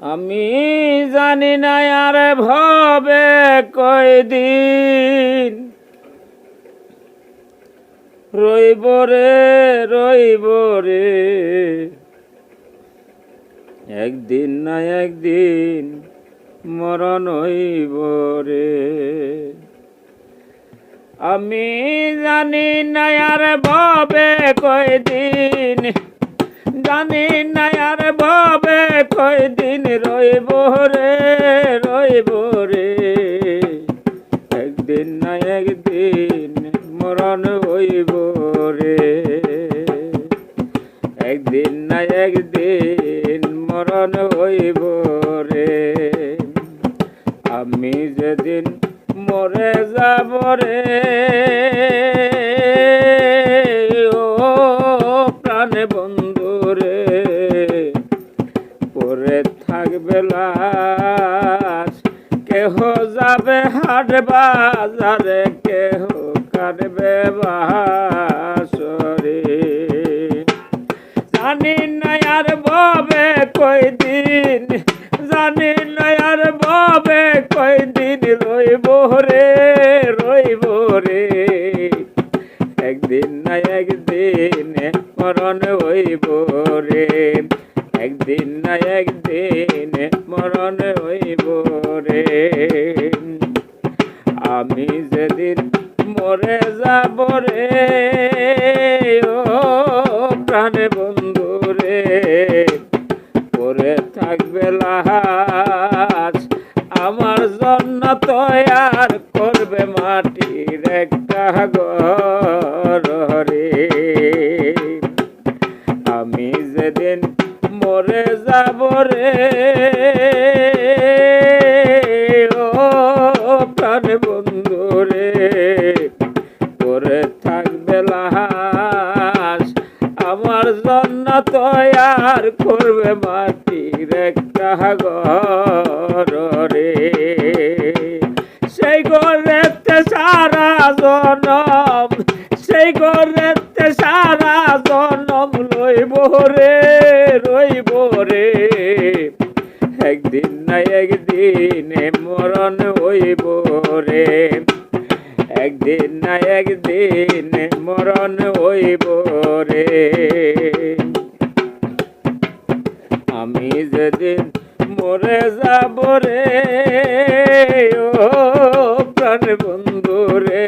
আমি জানি না আর ভবে কয়দিন রইব রে একদিন না একদিন মরণ হইব রে। আমি জানি না আর ভবে কয়দিন, জানি না আর ভবে কয়দিন রইব রে একদিন না একদিন মরণ হইব রে, একদিন না একদিন মরণ হইব রে। আমি যেদিন মরে যাব রে ও প্রাণ বন্ধু রে, পরে থাকবে লাশ, কেহ যাবে হাট বাজারে, কেহ কাটবে বাসরে। জানি না আর ভবে কয়দিন, জানি না আর ভবে কয়দিন রইব রে একদিন না একদিন মরণ হইব রে, একদিন না একদিন মরণ হইব রে। আমি যেদিন মরে যাব রে ও প্রাণ বন্ধু রে, পরে থাকবে লাশ, আমার জন্য তৈয়ার করবে মাটির একটা ঘর রে। আমি যেদিন মরে যাব রে ও প্রাণ বন্ধু রে, পরে থাকবে লাশ, আমার জন্য তৈয়ার করবে মাটির একটা ঘর রে। সেই ঘরেতে সারা জনম, সেই ঘরেতে সারা জনম রইব রে একদিন না একদিন মরণ হইব রে, একদিন না একদিন মরণ হইব রে। আমি যেদিন মরে যাব রে ও প্রাণ বন্ধু রে,